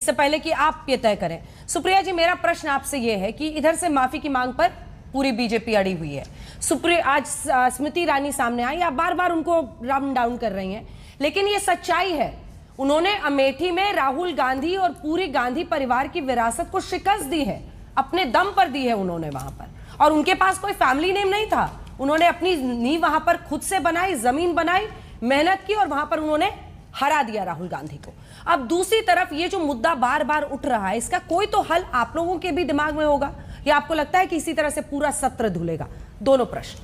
इससे पहले कि आप ये तय करें, सुप्रिया जी, मेरा प्रश्न आपसे ये है कि इधर से माफी की मांग पर पूरी बीजेपी अड़ी हुई है। सुप्रिया, आज स्मृति ईरानी सामने आई, आप बार बार उनको राउंड डाउन कर रही हैं, लेकिन ये सच्चाई है, उन्होंने अमेठी में राहुल गांधी और पूरी गांधी परिवार की विरासत को शिकस्त दी है, अपने दम पर दी है उन्होंने वहां पर। और उनके पास कोई फैमिली नेम नहीं था, उन्होंने अपनी नींव वहां पर खुद से बनाई, जमीन बनाई, मेहनत की और वहां पर उन्होंने हरा दिया राहुल गांधी को। अब दूसरी तरफ ये जो मुद्दा बार बार उठ रहा है, इसका कोई तो हल आप लोगों के भी दिमाग में होगा, या आपको लगता है कि इसी तरह से पूरा सत्र धुलेगा? दोनों प्रश्न।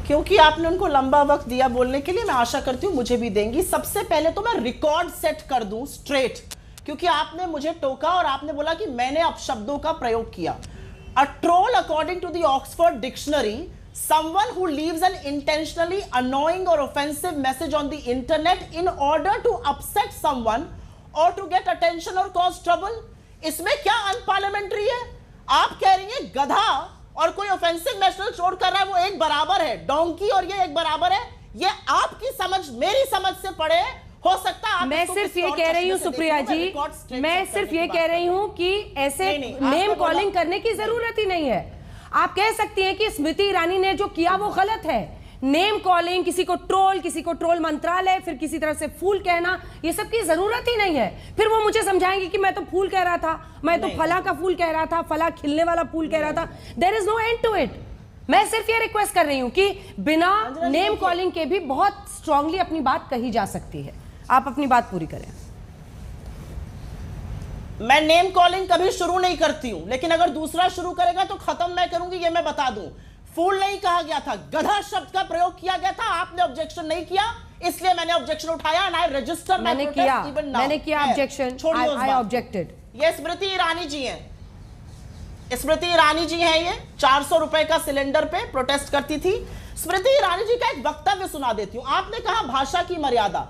क्योंकि आपने उनको लंबा वक्त दिया बोलने के लिए, मैं आशा करती हूं मुझे भी देंगी। सबसे पहले तो मैं रिकॉर्ड सेट कर दूं स्ट्रेट, क्योंकि आपने मुझे टोका और आपने बोला कि मैंने अपशब्दों का प्रयोग किया। A troll according to the Oxford dictionary, someone who leaves an intentionally annoying or offensive message on the internet in order to upset someone or to get attention or cause trouble। इसमें क्या unparliamentary है? आप कह रही हैं गधा और कोई ऑफेंसिव मैसेज छोड़ कर रहा है वो एक बराबर है, डोंकी और ये एक बराबर है। ये आपकी समझ मेरी समझ से पड़े, हो सकता है। मैं सिर्फ ये कह रही हूँ सुप्रिया जी, मैं सिर्फ ये कह रही हूँ कि ऐसे नेम कॉलिंग करने की जरूरत ही नहीं है। आप कह सकती हैं कि स्मृति ईरानी ने जो किया वो गलत है, नेम कॉलिंग, किसी को ट्रोल मंत्रालय, फिर किसी तरह से फूल कहना, ये सब की जरूरत ही नहीं है। फिर वो मुझे समझाएंगे कि मैं तो फूल कह रहा था, मैं तो फला का फूल कह रहा था, फला खिलने वाला फूल कह रहा था। There is no end to it. मैं सिर्फ ये रिक्वेस्ट कर रही हूं कि बिना नेम कॉलिंग के भी बहुत स्ट्रांगली अपनी बात कही जा सकती है। आप अपनी बात पूरी करें। मैं नेम कॉलिंग कभी शुरू नहीं करती हूं, लेकिन अगर दूसरा शुरू करेगा तो खत्म मैं करूंगी, ये मैं बता दूं। फूल नहीं कहा गया था, गधा शब्द का प्रयोग किया गया था। आपने ऑब्जेक्शन नहीं किया, इसलिए मैंने ऑब्जेक्शन उठाया एंड आई रजिस्टर। मैंने किया ऑब्जेक्शन, आई ऑब्जेक्टेड। ये स्मृति ईरानी जी हैं, स्मृति ईरानी जी हैं, ये 400 रुपए का सिलेंडर पे प्रोटेस्ट करती थी। स्मृति ईरानी जी का एक वक्तव्य सुना देती हूं। आपने कहा भाषा की मर्यादा।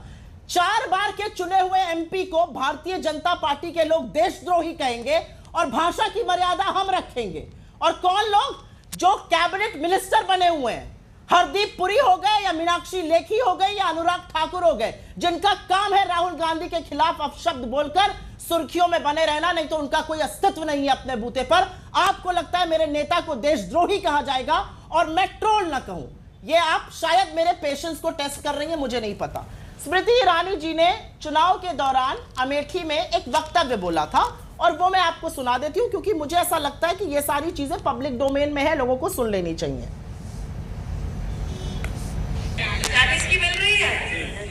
4 बार के चुने हुए एमपी को भारतीय जनता पार्टी के लोग देशद्रोही कहेंगे और भाषा की मर्यादा हम रखेंगे। और कौन लोग? जो कैबिनेट मिनिस्टर बने हुए हैं, हरदीप पुरी हो गए या मीनाक्षी लेखी हो गए या अनुराग ठाकुर हो गए, जिनका काम है राहुल गांधी के खिलाफ अपशब्द बोलकर सुर्खियों में बने रहना, नहीं तो उनका कोई अस्तित्व नहीं है अपने बूते पर। आपको लगता है मेरे नेता को देशद्रोही कहा जाएगा और मैं ट्रोल ना कहूं? ये आप शायद मेरे पेशेंस को टेस्ट कर रही हैं, मुझे नहीं पता। स्मृति ईरानी जी ने चुनाव के दौरान अमेठी में एक वक्तव्य बोला था और वो मैं आपको सुना देती हूं, क्योंकि मुझे ऐसा लगता है कि ये सारी चीजें पब्लिक डोमेन में है, लोगों को सुन लेनी चाहिए। की मिल रही है।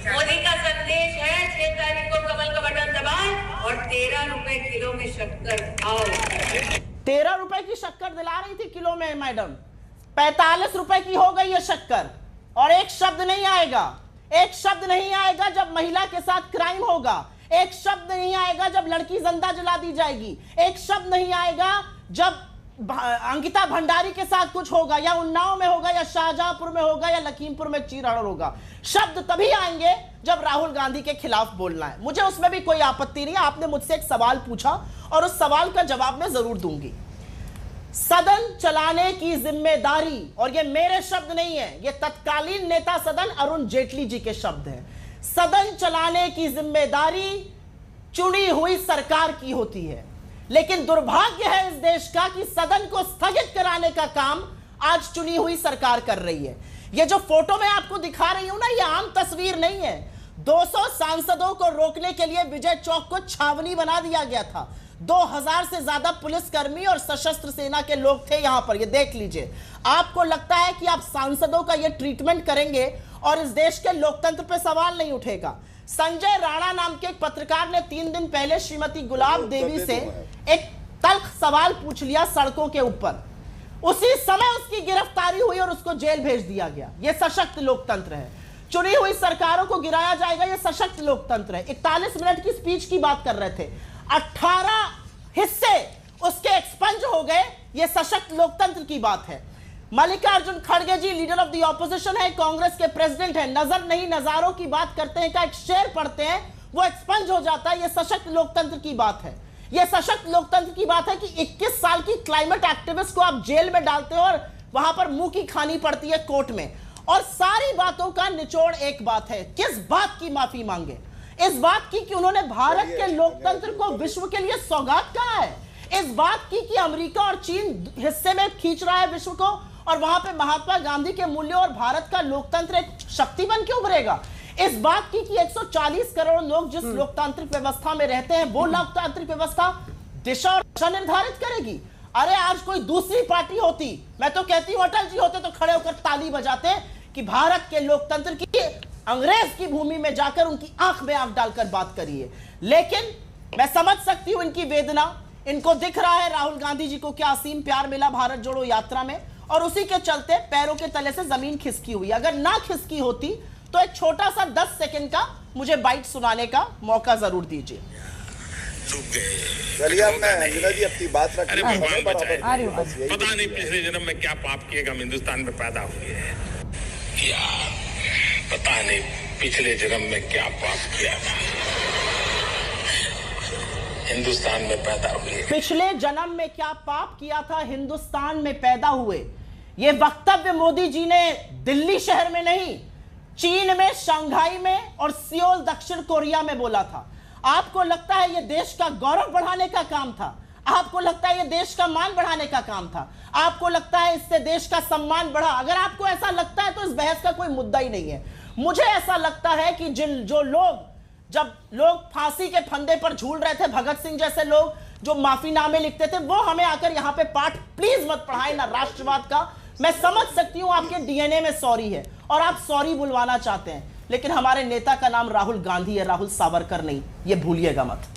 मोदी का संदेश है 6 तारीख को कमल का बटन दबाएं और 13 रुपए किलो में शक्कर खाओ। 13 रुपए की शक्कर दिला रही थी किलो में मैडम, 45 रुपए की हो गई है शक्कर। और एक शब्द नहीं आएगा, एक शब्द नहीं आएगा जब महिला के साथ क्राइम होगा, एक शब्द नहीं आएगा जब लड़की जिंदा जला दी जाएगी, एक शब्द नहीं आएगा जब अंकिता भंडारी के साथ कुछ होगा, या उन्नाव में होगा, या शाहजहांपुर में होगा, या लखीमपुर में चीरहरण होगा। शब्द तभी आएंगे जब राहुल गांधी के खिलाफ बोलना है। मुझे उसमें भी कोई आपत्ति नहीं। आपने मुझसे एक सवाल पूछा और उस सवाल का जवाब मैं जरूर दूंगी। सदन चलाने की जिम्मेदारी, और ये मेरे शब्द नहीं है, ये तत्कालीन नेता सदन अरुण जेटली जी के शब्द हैं, सदन चलाने की जिम्मेदारी चुनी हुई सरकार की होती है। लेकिन दुर्भाग्य है इस देश का कि सदन को स्थगित कराने का काम आज चुनी हुई सरकार कर रही है। ये जो फोटो मैं आपको दिखा रही हूं ना, ये आम तस्वीर नहीं है। 200 सांसदों को रोकने के लिए विजय चौक को छावनी बना दिया गया था। 2000 से ज्यादा पुलिसकर्मी और सशस्त्र सेना के लोग थे यहां पर, ये देख लीजिए। आपको लगता है कि आप सांसदों का ये ट्रीटमेंट करेंगे और इस देश के लोकतंत्र पे सवाल नहीं उठेगा? संजय राणा नाम के एक पत्रकार ने 3 दिन पहले श्रीमती गुलाब देवी से एक तल्ख सवाल पूछ लिया सड़कों के ऊपर। उसी समय उसकी गिरफ्तारी हुई और उसको जेल भेज दिया गया। यह सशक्त लोकतंत्र है। चुनी हुई सरकारों को गिराया जाएगा, यह सशक्त लोकतंत्र है। 41 मिनट की स्पीच की बात कर रहे थे, 18 हिस्से उसके एक्सपंज हो गए, यह सशक्त लोकतंत्र की बात है। मल्लिकार्जुन खड़गे जी लीडर ऑफ द ऑपोजिशन है, कांग्रेस के प्रेसिडेंट हैं, नजर नहीं नजारों की बात करते हैं, का एक शेर पढ़ते हैं, वो एक्सपंज हो जाता है। यह सशक्त लोकतंत्र की बात है। यह सशक्त लोकतंत्र की बात है कि 21 साल की क्लाइमेट एक्टिविस्ट को आप जेल में डालते हो और वहां पर मुंह की खानी पड़ती है कोर्ट में। और सारी बातों का निचोड़ एक बात है, किस बात की माफी मांगे? इस बात की कि उन्होंने भारत के लोकतंत्र को विश्व के लिए सौगात कहा है, इस बात की कि अमेरिका और चीन हिस्से में खींच रहा है विश्व को, और वहां पे महात्मा गांधी के मूल्यों और भारत का लोकतंत्र एक शक्ति बन के उभरेगा, इस बात की कि 140 करोड़ लोग जिस लोकतांत्रिक व्यवस्था में रहते हैं वो लोकतांत्रिक व्यवस्था दिशा और दिशा निर्धारित करेगी। अरे आज कोई दूसरी पार्टी होती, मैं तो कहती हूं अटल जी होते तो खड़े होकर ताली बजाते कि भारत के लोकतंत्र की अंग्रेज की भूमि में जाकर उनकी आंख में आंख डालकर बात करिए। लेकिन मैं समझ सकती हूं इनकी वेदना, इनको दिख रहा है राहुल गांधी जी को क्या असीम प्यार मिला भारत जोड़ो यात्रा में, और उसी के चलते पैरों के तले से जमीन खिसकी हुई। अगर ना खिसकी होती तो एक छोटा सा 10 सेकंड का मुझे बाइट सुनाने का मौका जरूर दीजिए। चलिए अंजना जी अपनी बात रखिए। पता नहीं पिछले जन्म में क्या पाप किएगा, हम हिंदुस्तान में पैदा हुए हैं क्या पता नहीं पिछले जन्म में क्या पाप किया था, हिंदुस्तान में पैदा हुए। पिछले जन्म में क्या पाप किया था, हिंदुस्तान में पैदा हुए। यह वक्तव्य मोदी जी ने दिल्ली शहर में नहीं, चीन में, शंघाई में और सियोल दक्षिण कोरिया में बोला था। आपको लगता है यह देश का गौरव बढ़ाने का काम था, आपको लगता है यह देश का मान बढ़ाने का काम था, आपको लगता है इससे देश का सम्मान बढ़ा। अगर आपको ऐसा लगता है तो इस बहस का कोई मुद्दा ही नहीं है। मुझे ऐसा लगता है कि जब लोग फांसी के फंदे पर झूल रहे थे, भगत सिंह जैसे लोग जो माफीनामे लिखते थे, वो हमें आकर यहां पे पाठ प्लीज मत पढ़ाए ना राष्ट्रवाद का। मैं समझ सकती हूं आपके डीएनए में सॉरी है और आप सॉरी बुलवाना चाहते हैं, लेकिन हमारे नेता का नाम राहुल गांधी है, राहुल सावरकर नहीं, ये भूलिएगा मत।